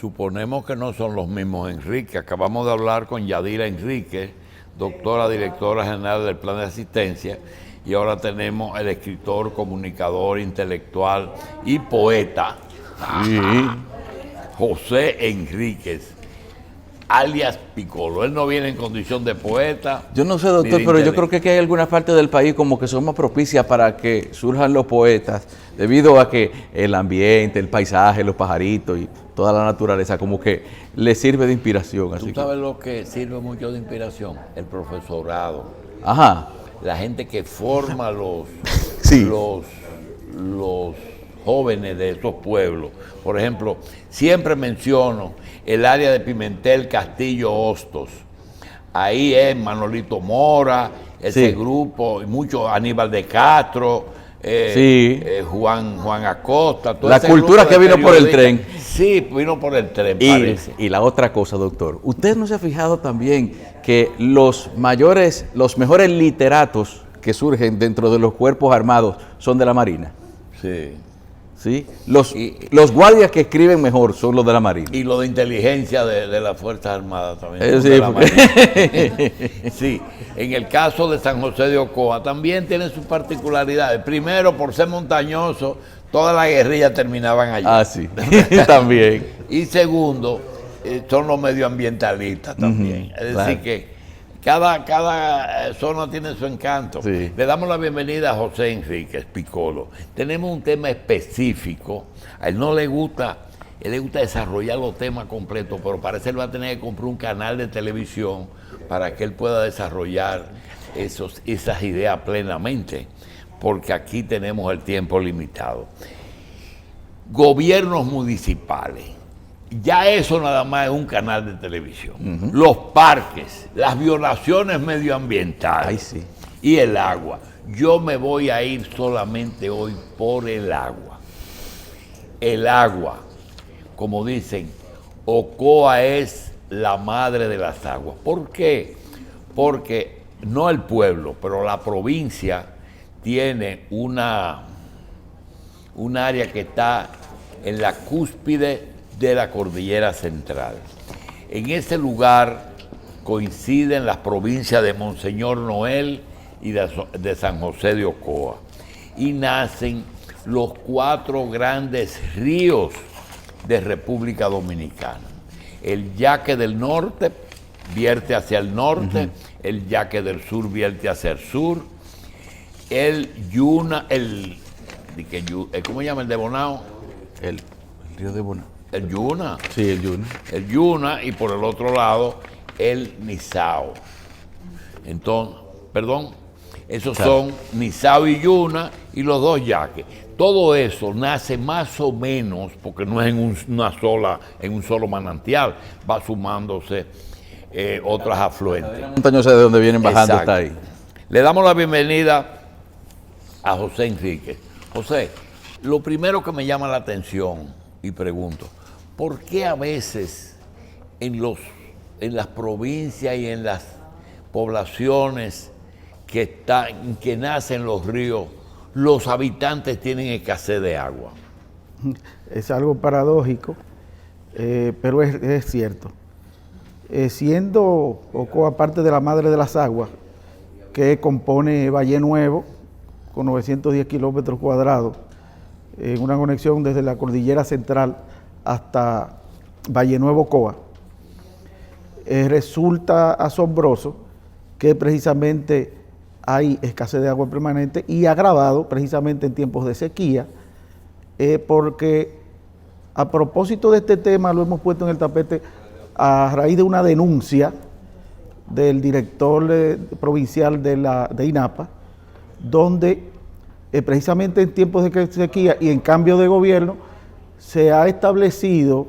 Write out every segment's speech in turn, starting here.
Suponemos que no son los mismos Enrique. Acabamos de hablar con Yadira Enrique, doctora, directora general del Plan de Asistencia, y ahora tenemos el escritor, comunicador, intelectual y poeta, José Enríquez, alias Piccolo. Él no viene en condición de poeta. Yo no sé, doctor, pero yo creo que aquí hay algunas partes del país como que son más propicias para que surjan los poetas, debido a que el ambiente, el paisaje, los pajaritos y toda la naturaleza como que le sirve de inspiración. ¿Tú sabes lo que sirve mucho de inspiración? El profesorado. Ajá. La gente que forma sí. los jóvenes de esos pueblos. Por ejemplo, siempre menciono el área de Pimentel, Castillo, Hostos. Ahí es Manolito Mora, ese grupo, y mucho Aníbal de Castro, Juan Acosta. Todo la cultura que vino por el tren. Sí, vino por el tren, parece. Y la otra cosa, doctor, ¿usted no se ha fijado también que los mejores literatos que surgen dentro de los cuerpos armados son de la Marina? Sí. ¿Sí? Los guardias que escriben mejor son los de la Marina. Y los de inteligencia de las Fuerzas Armadas también. Sí, de la Marina. Sí, en el caso de San José de Ocoa también tiene sus particularidades. Primero, por ser montañoso, toda la guerrilla terminaban allí. Ah, sí, también. Y segundo, son los medioambientalistas también. Es decir que cada zona tiene su encanto. Sí. Le damos la bienvenida a José Enríquez Piccolo. Tenemos un tema específico. A él le gusta desarrollar los temas completos, pero parece que él va a tener que comprar un canal de televisión para que él pueda desarrollar esas ideas plenamente, porque aquí tenemos el tiempo limitado. Gobiernos municipales. Ya eso nada más es un canal de televisión. Los parques, las violaciones medioambientales y el agua. Yo me voy a ir solamente hoy por el agua. El agua, como dicen, Ocoa es la madre de las aguas. ¿Por qué? Porque no el pueblo, pero la provincia tiene un área que está en la cúspide de la cordillera central. En ese lugar coinciden las provincias de Monseñor Noel y de San José de Ocoa, y nacen los 4 grandes ríos de República Dominicana. El Yaque del Norte vierte hacia el norte, el Yaque del Sur vierte hacia el sur, el Yuna, ¿cómo se llama el de Bonao? El río de Bonao. El Yuna. Sí, el Yuna. El Yuna, y por el otro lado, el Nizao. Entonces, esos son Nizao y Yuna y los 2 yaques. Todo eso nace más o menos, porque no es en un solo manantial, va sumándose otras afluentes. La montañosa de donde vienen bajando. Exacto. Está ahí. Le damos la bienvenida a José Enríquez. José, lo primero que me llama la atención, y pregunto, ¿por qué a veces en las provincias y en las poblaciones que nacen los ríos, los habitantes tienen escasez de agua? Es algo paradójico, pero es cierto. Siendo Ocoa parte de la madre de las aguas, que compone Valle Nuevo, con 910 kilómetros cuadrados, en una conexión desde la cordillera central hasta Valle Nuevo, Ocoa, resulta asombroso que precisamente hay escasez de agua permanente, y agravado precisamente en tiempos de sequía, porque a propósito de este tema lo hemos puesto en el tapete a raíz de una denuncia del director provincial de INAPA, donde precisamente en tiempos de sequía y en cambio de gobierno se ha establecido,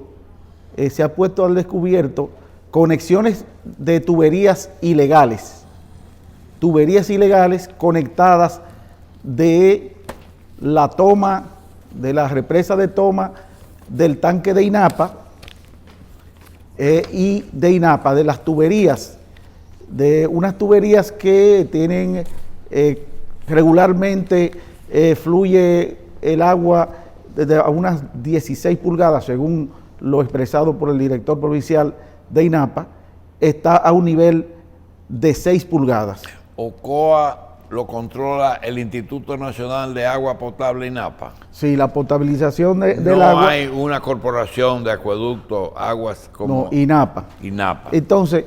se ha puesto al descubierto conexiones de tuberías ilegales conectadas de la toma, de la represa de toma del tanque de INAPA y de INAPA, de las tuberías, de unas tuberías que tienen regularmente fluye el agua a unas 16 pulgadas, según lo expresado por el director provincial de INAPA, está a un nivel de 6 pulgadas. Ocoa lo controla el Instituto Nacional de Agua Potable INAPA. Sí, la potabilización del No agua. No hay una corporación de acueducto, aguas como... No, INAPA. INAPA. Entonces,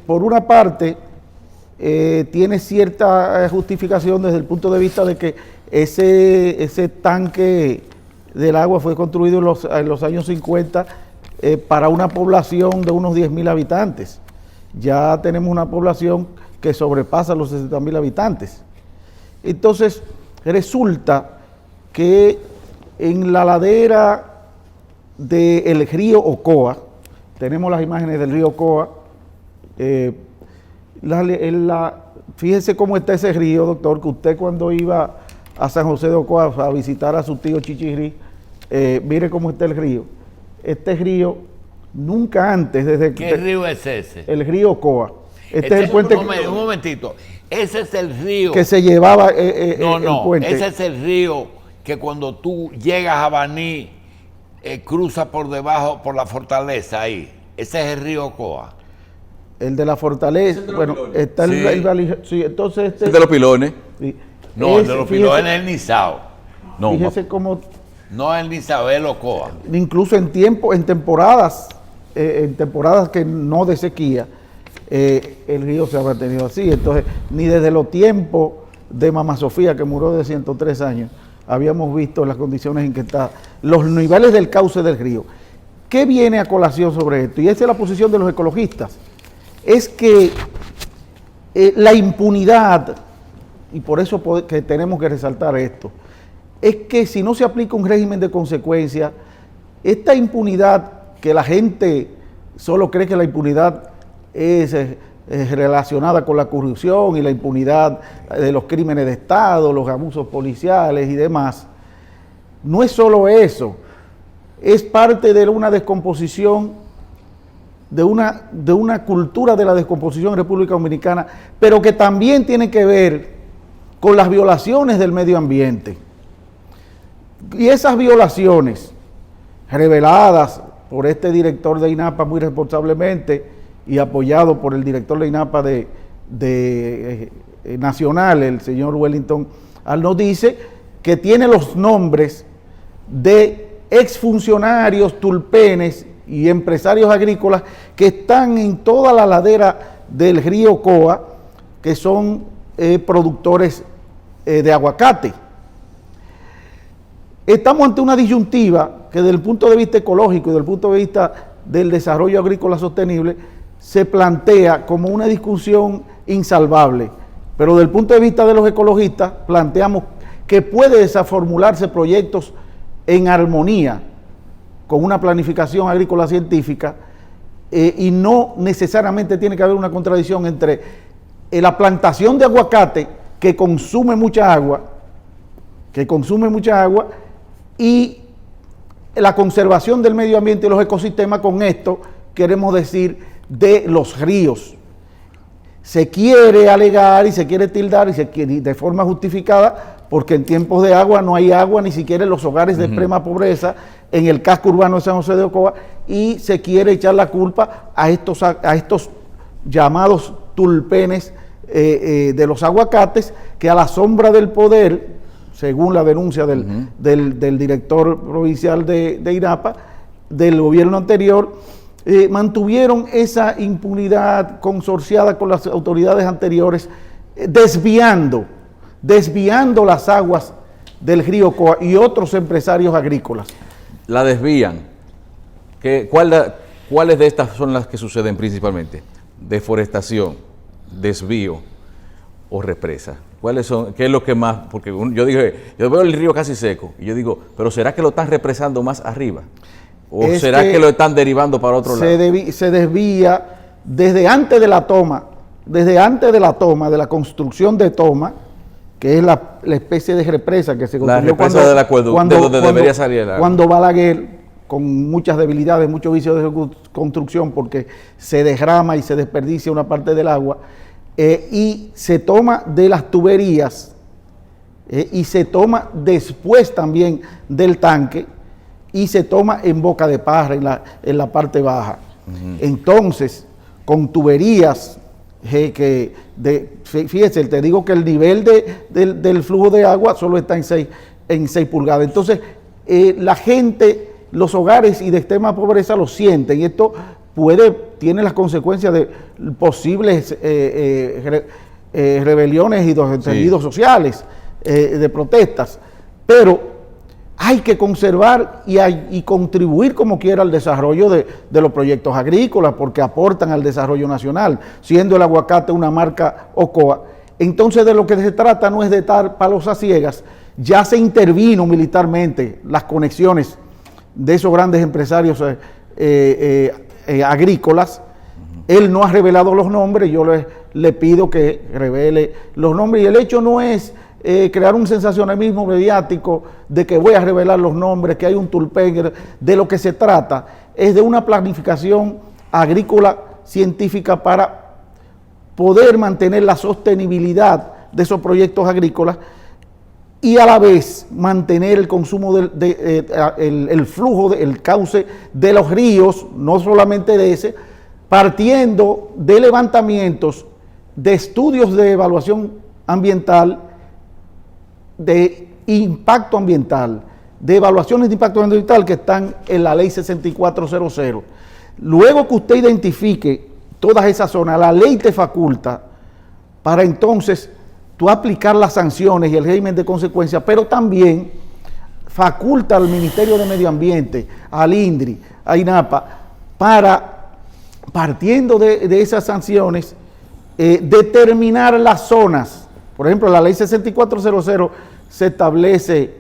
por una parte, tiene cierta justificación desde el punto de vista de que ese tanque del agua fue construido en los años 50 para una población de unos 10.000 habitantes. Ya tenemos una población que sobrepasa los 60.000 habitantes. Entonces, resulta que en la ladera del río Ocoa, tenemos las imágenes del río Ocoa, fíjese cómo está ese río, doctor, que usted cuando iba a San José de Ocoa a visitar a su tío Chichirrí, mire cómo está el río. Este río, nunca antes, desde que... ¿Qué río es ese? El río Ocoa. Este es el puente... Un momentito. Ese es el río... Que se llevaba No, el puente. ese es el río que cuando tú llegas a Baní, cruza por debajo, por la fortaleza ahí. Ese es el río Ocoa. El de la fortaleza, bueno, está Sí. sí, entonces este... El de los pilones. Sí. No, el de los Fíjese- pilones es el Nizao. No, Fíjese cómo, No es el Nizao, es el Ocoa. incluso en temporadas que no de sequía, el río se ha mantenido así. Entonces, ni desde los tiempos de Mamá Sofía, que murió de 103 años, habíamos visto las condiciones en que está, los niveles del cauce del río. ¿Qué viene a colación sobre esto? Y esa es la posición de los ecologistas. Es que la impunidad, y por eso que tenemos que resaltar esto, es que si no se aplica un régimen de consecuencia, esta impunidad que la gente solo cree que la impunidad es relacionada con la corrupción y la impunidad de los crímenes de Estado, los abusos policiales y demás, no es solo eso, es parte de una descomposición, de una cultura de la descomposición en República Dominicana, pero que también tiene que ver con las violaciones del medio ambiente. Y esas violaciones reveladas por este director de INAPA muy responsablemente y apoyado por el director de INAPA nacional, el señor Wellington nos dice que tiene los nombres de exfuncionarios tulpenes y empresarios agrícolas que están en toda la ladera del río Ocoa, que son productores de aguacate. Estamos ante una disyuntiva que desde el punto de vista ecológico y desde el punto de vista del desarrollo agrícola sostenible se plantea como una discusión insalvable, pero desde el punto de vista de los ecologistas planteamos que puede formularse proyectos en armonía con una planificación agrícola científica y no necesariamente tiene que haber una contradicción entre la plantación de aguacate que consume mucha agua y la conservación del medio ambiente y los ecosistemas. Con esto queremos decir de los ríos. Se quiere alegar y se quiere tildar y se quiere de forma justificada porque en tiempos de agua no hay agua ni siquiera en los hogares de extrema pobreza en el casco urbano de San José de Ocoa, y se quiere echar la culpa a estos llamados tulpenes de los aguacates que a la sombra del poder, según la denuncia del director provincial de INAPA, del gobierno anterior, mantuvieron esa impunidad consorciada con las autoridades anteriores, desviando las aguas del río Ocoa y otros empresarios agrícolas. La desvían. ¿Cuáles de estas son las que suceden principalmente? Deforestación, desvío o represa. ¿Cuáles son? ¿Qué es lo que más? Porque yo veo el río casi seco y yo digo, pero ¿será que lo están represando más arriba? ¿O será que lo están derivando para otro lado? Se desvía desde antes de la toma, de la construcción de toma, que es la especie de represa que se construyó. La represa del acueducto, de donde debería salir el agua. Cuando Balaguer, con muchas debilidades, muchos vicios de construcción, porque se derrama y se desperdicia una parte del agua, y se toma de las tuberías, y se toma después también del tanque, y se toma en Boca de Parra, en la parte baja. Entonces, con tuberías fíjese, te digo que el nivel del flujo de agua solo está en 6 pulgadas. Entonces, la gente, los hogares y de extrema pobreza lo sienten, y esto tiene las consecuencias de posibles rebeliones y desentendidos sociales, de protestas, pero hay que conservar y contribuir como quiera al desarrollo de los proyectos agrícolas, porque aportan al desarrollo nacional, siendo el aguacate una marca OCOA. Entonces, de lo que se trata no es de dar palos a ciegas. Ya se intervino militarmente las conexiones de esos grandes empresarios agrícolas. Él no ha revelado los nombres, yo le pido que revele los nombres, y el hecho no es crear un sensacionalismo mediático de que voy a revelar los nombres, que hay un tulpen. De lo que se trata es de una planificación agrícola científica para poder mantener la sostenibilidad de esos proyectos agrícolas y a la vez mantener el consumo el flujo, el cauce de los ríos, no solamente de ese, partiendo de levantamientos, de estudios de evaluación ambiental, de impacto ambiental, de evaluaciones de impacto ambiental que están en la ley 6400. Luego que usted identifique todas esas zonas, la ley te faculta para entonces tú aplicar las sanciones y el régimen de consecuencias, pero también faculta al Ministerio de Medio Ambiente, al INDRI, a INAPA, para, partiendo de esas sanciones, determinar las zonas. Por ejemplo, la ley 6400 se establece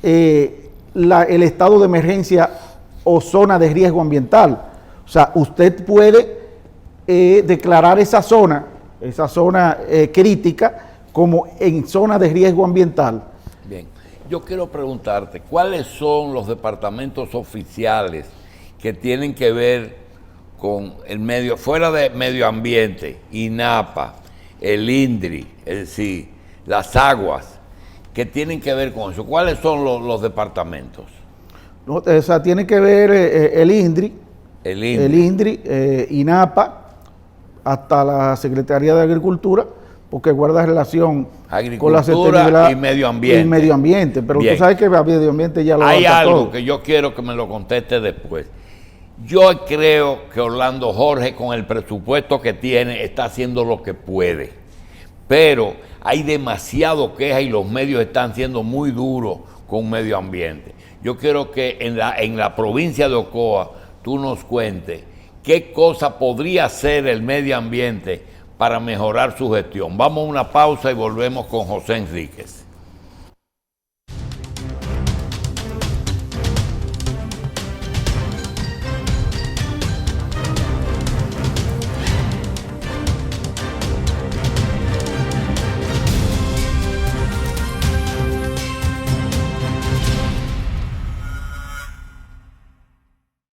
el estado de emergencia o zona de riesgo ambiental. O sea, usted puede declarar esa zona crítica como en zona de riesgo ambiental. Bien, yo quiero preguntarte, ¿cuáles son los departamentos oficiales que tienen que ver con el medio, fuera de medio ambiente, INAPA, el INDRI, es decir, las aguas, que tienen que ver con eso? ¿Cuáles son los departamentos? No, o sea, tiene que ver el INDRI, INAPA, hasta la Secretaría de Agricultura, porque guarda relación con la sostenibilidad y medio ambiente. Y medio ambiente, pero Bien. tú sabes que el medio ambiente ya lo hay algo todo. Que yo quiero que me lo conteste después. Yo creo que Orlando Jorge, con el presupuesto que tiene, está haciendo lo que puede, pero hay demasiado queja y los medios están siendo muy duros con medio ambiente. Yo quiero que en la provincia de Ocoa tú nos cuentes qué cosa podría hacer el medio ambiente para mejorar su gestión. Vamos a una pausa y volvemos con José Enríquez.